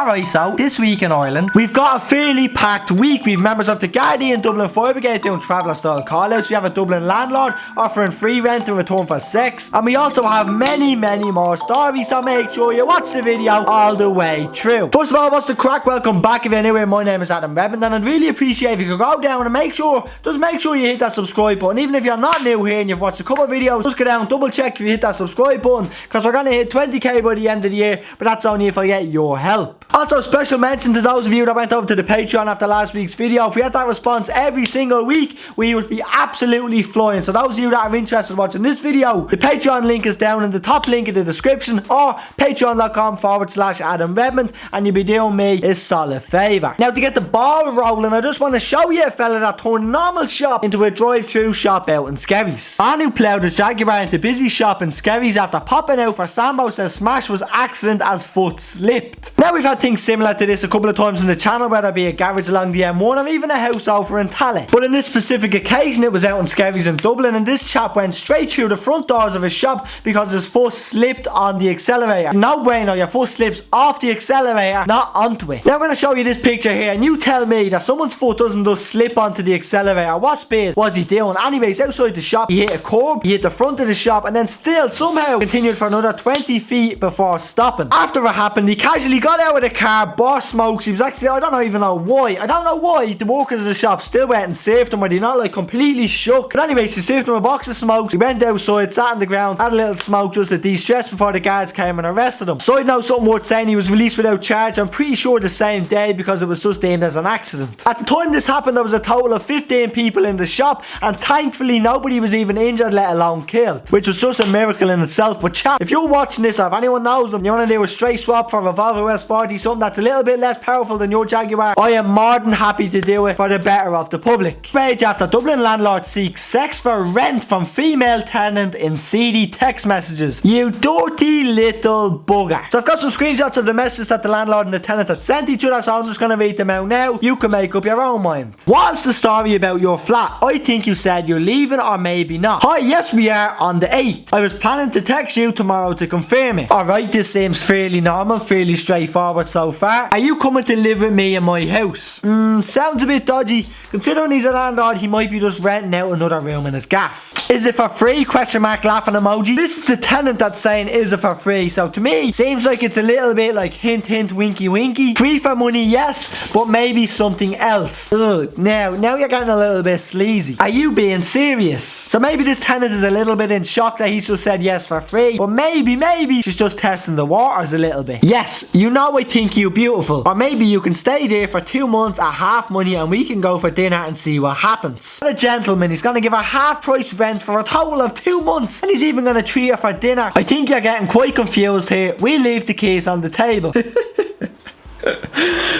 Alright, so this week in Ireland, we've got a fairly packed week. We've members of the Gardaí and Dublin Fire Brigade doing traveller style call-outs. We have a Dublin landlord offering free rent in return for sex. And we also have many more stories, so make sure you watch the video all the way through. First of all, what's the crack? Welcome back if you're new here. My name is Redmond, and I'd really appreciate if you could go down and make sure you hit that subscribe button. Even if you're not new here and you've watched a couple of videos, just go down, double check if you hit that subscribe button, because we're going to hit 20k by the end of the year, but that's only if I get your help. Also, special mention to those of you that went over to the Patreon after last week's video. If we had that response every single week, we would be absolutely flying. So those of you that are interested in watching this video, the Patreon link is down in the top link in the description, or patreon.com/Adam Redmond, and you'll be doing me a solid favour. Now, to get the ball rolling, I just want to show you a fella that turned a normal shop into a drive-through shop out in Skerries. Man who ploughed his Jaguar into busy shop in Skerries after popping out for Sambo says smash was accident as foot slipped. Now, we've had things similar to this a couple of times in the channel, whether it be a garage along the M1 or even a house over in Tallaght. But in this specific occasion, it was out in Skerries in Dublin, and this chap went straight through the front doors of his shop because his foot slipped on the accelerator. No bueno, your foot slips off the accelerator, not onto it. Now I'm going to show you this picture here, and you tell me that someone's foot doesn't just slip onto the accelerator. What speed was he doing? Anyways, outside the shop, he hit a curb, he hit the front of the shop, and then still somehow continued for another 20 feet before stopping. After it happened, he casually got out of the car, bought smokes. He was actually, I don't even know why. The workers of the shop still went and saved him, were they not like completely shook? But anyways, he saved him a box of smokes. He went outside, sat on the ground, had a little smoke just to de-stress before the guards came and arrested him. Side note, something worth saying, he was released without charge, I'm pretty sure the same day, because it was just deemed as an accident. At the time this happened, there was a total of 15 people in the shop, and thankfully nobody was even injured, let alone killed, which was just a miracle in itself. But chat, if you're watching this, or if anyone knows them, you want to do a straight swap for a Revolver West 40, something that's a little bit less powerful than your Jaguar, I am more than happy to do it for the better of the public. Page after Dublin landlord seeks sex for rent from female tenant in seedy text messages. You dirty little bugger. So I've got some screenshots of the messages that the landlord and the tenant had sent each other, so I'm just going to read them out now. You can make up your own mind. What's the story about your flat? I think you said you're leaving, or maybe not. Hi, yes we are on the 8th. I was planning to text you tomorrow to confirm it. Alright, this seems fairly normal, fairly straightforward so far. Are you coming to live with me in my house? Sounds a bit dodgy. Considering he's a landlord, he might be just renting out another room in his gaff. Is it for free? Question mark laughing emoji. This is the tenant that's saying is it for free, so to me seems like it's a little bit like hint hint winky winky. Free for money, yes, but maybe something else. Ugh, now you're getting a little bit sleazy. Are you being serious? So maybe this tenant is a little bit in shock that he's just said yes for free, but maybe she's just testing the waters a little bit. Yes, you know I think you beautiful, or maybe you can stay there for 2 months at half money and we can go for dinner and see what happens. What a gentleman, he's gonna give her half price rent for a total of 2 months, and he's even gonna treat her for dinner. I think you're getting quite confused here. We leave the keys on the table.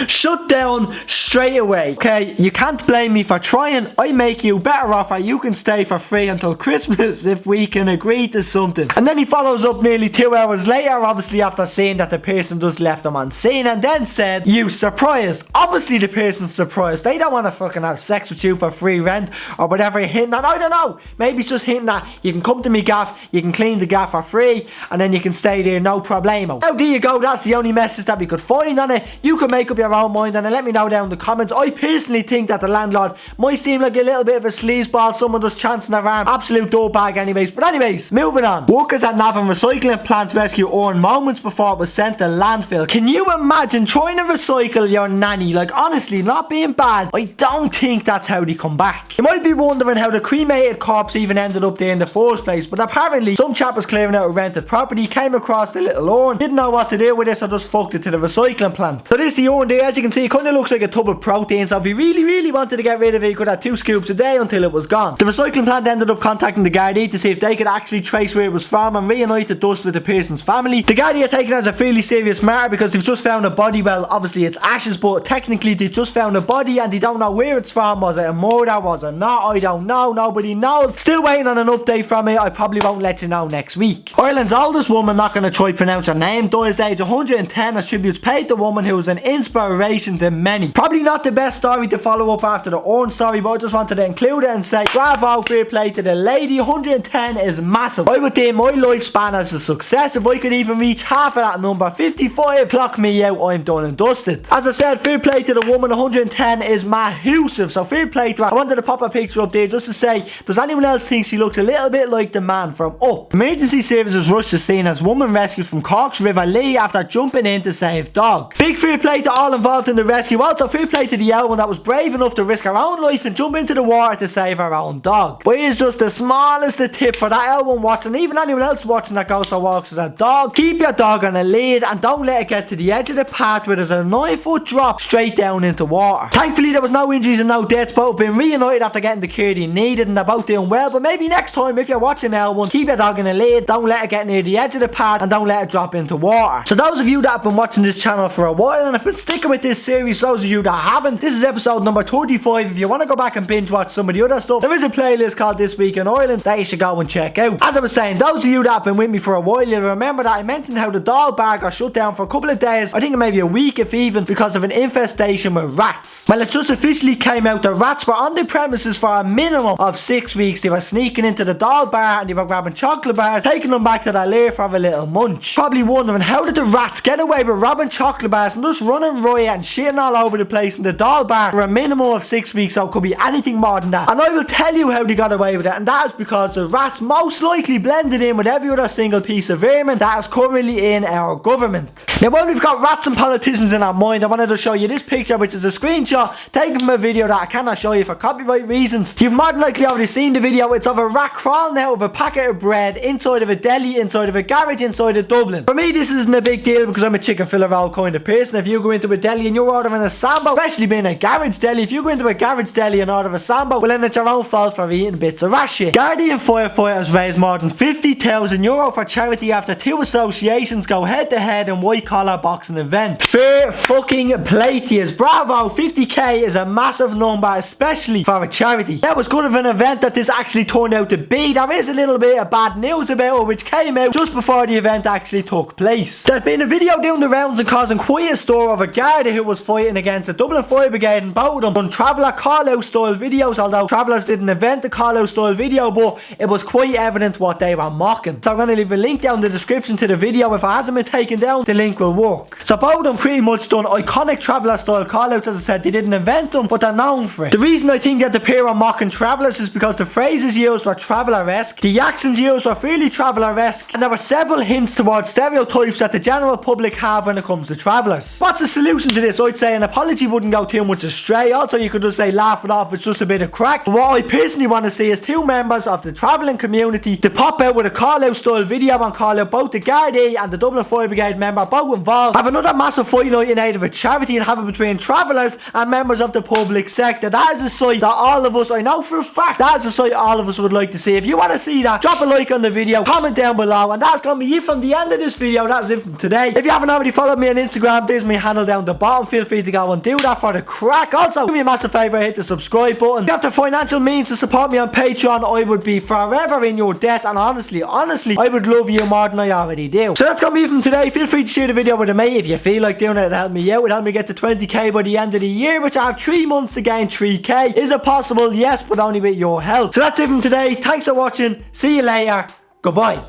Shut down straight away. Okay, you can't blame me for trying. I make you better offer. You can stay for free until Christmas if we can agree to something. And then he follows up nearly 2 hours later, obviously after saying that the person just left him on scene, and then said, you surprised? Obviously the person's surprised. They don't want to fucking have sex with you for free rent or whatever you're hinting at. I don't know. Maybe it's just hinting at you can come to me gaff, you can clean the gaff for free, and then you can stay there no problemo. Now there you go. That's the only message that we could find on it. You can make up your own mind and let me know down in the comments. I personally think that the landlord might seem like a little bit of a sleazeball, someone just chancing their arm. Absolute dirtbag anyways. But anyways, moving on. Workers at Navan recycling plant rescue Oran moments before it was sent to landfill. Can you imagine trying to recycle your nanny? Like honestly, not being bad, I don't think that's how they come back. You might be wondering how the cremated corpse even ended up there in the first place, but apparently some chap was clearing out a rented property, came across the little urn, didn't know what to do with it, so just fucked it to the recycling plant. So this the urn there, as you can see, it kind of looks like a tub of protein, so if you really wanted to get rid of it, you could have 2 scoops a day until it was gone. The recycling plant ended up contacting the Gardaí to see if they could actually trace where it was from and reunite the dust with the person's family. The Gardaí are taking it as a fairly serious matter because they've just found a body. Well, obviously it's ashes, but technically they've just found a body and they don't know where it's from. Was it a murder? Was it not? I don't know. Nobody knows. Still waiting on an update from it. I probably won't let you know next week. Ireland's oldest woman, not going to try to pronounce her name, dies at age 110 as tributes paid to the woman who who was an inspiration to many. Probably not the best story to follow up after the orange story, but I just wanted to include it and say bravo, fair play to the lady. 110 is massive. I would deem my lifespan as a success if I could even reach half of that number. 55, clock me out, I'm done and dusted. As I said, fair play to the woman. 110 is massive, so fair play to her. I wanted to pop a picture up there just to say, does anyone else think she looks a little bit like the man from Up? Emergency services rushed to scene as woman rescued from Cork's River Lee after jumping in to save dog. Big fair play to all involved in the rescue. Also fair play to the one that was brave enough to risk her own life and jump into the water to save her own dog. But here's just the smallest tip for that L1 watching, even anyone else watching that goes for walks with a dog. Keep your dog on a lead and don't let it get to the edge of the path where there's a 9-foot drop straight down into water. Thankfully there was no injuries and no deaths. Both have been reunited after getting the care they needed and they're both doing well. But maybe next time if you're watching L1, keep your dog in a lead, don't let it get near the edge of the path and don't let it drop into water. So those of you that have been watching this channel for a while and have been sticking with this series, those of you that haven't, this is episode number 35. If you want to go back and binge watch some of the other stuff, there is a playlist called This Week in Ireland that you should go and check out. As I was saying, those of you that have been with me for a while, you'll remember that I mentioned how the Dáil bar got shut down for a couple of days, I think maybe a week if even, because of an infestation with rats. Well, it's just officially came out that rats were on the premises for a minimum of 6 weeks. They were sneaking into the Dáil bar and they were grabbing chocolate bars, taking them back to their lair for a little munch. Probably wondering, how did the rats get away with robbing chocolate bars and just running riot and shitting all over the place in the Dáil bar for a minimum of 6 weeks? So it could be anything more than that. And I will tell you how they got away with it, and that is because the rats most likely blended in with every other single piece of vermin that is currently in our government. Now, while we've got rats and politicians in our mind, I wanted to show you this picture, which is a screenshot taken from a video that I cannot show you for copyright reasons. You've more than likely already seen the video. It's of a rat crawling out of a packet of bread inside of a deli, inside of a garage, inside of Dublin. For me, this isn't a big deal because I'm a chicken filler roll kind of person. If you go into a deli and you're ordering a sambo, especially being a garage deli, if you go into a garage deli and order a sambo, well then it's your own fault for eating bits of rat shit. Guardian firefighters raised more than €50,000 for charity after two associations go head to head in white collar boxing event. Fair fucking play to yous. Bravo, 50k is a massive number, especially for a charity. That was good of an event that this actually turned out to be. There is a little bit of bad news about it, which came out just before the event actually took place. There's been a video doing the rounds and causing quite a stir of a Garda who was fighting against a Dublin Fire Brigade, and both of them done traveller call-out style videos, although travellers didn't invent the call-out style video, but it was quite evident what they were mocking. So I'm going to leave a link down in the description to the video. If it hasn't been taken down, the link will work. So both of them pretty much done iconic traveller style call-outs. As I said, they didn't invent them, but they're known for it. The reason I think that the pair are mocking travellers is because the phrases used were traveller-esque, the accents used were fairly traveller-esque, and there were several hints towards stereotypes that the general public have when it comes to travellers. What's the solution to this? I'd say an apology wouldn't go too much astray. Also, you could just say laugh it off, it's just a bit of crack. But what I personally want to see is two members of the travelling community to pop out with a call-out style video and call out both the Gardaí and the Dublin Fire Brigade member, both involved, have another massive fight night in aid of a charity and have it between travellers and members of the public sector. That is a sight that all of us, I know for a fact, that is a sight all of us would like to see. If you want to see that, drop a like on the video, comment down below, and that's going to be it from the end of this video. That's it from today. If you haven't already followed me on Instagram, there's my handle down the bottom. Feel free to go and do that for the crack. Also, do me a massive favour, hit the subscribe button. If you have the financial means to support me on Patreon, I would be forever in your debt, and honestly, I would love you more than I already do. So that's going to be it from today. Feel free to share the video with a mate if you feel like doing it. It'll help me out. It'll help me get to 20k by the end of the year, which I have 3 months to gain 3k. Is it possible? Yes, but only with your help. So that's it from today. Thanks for watching. See you later. Goodbye.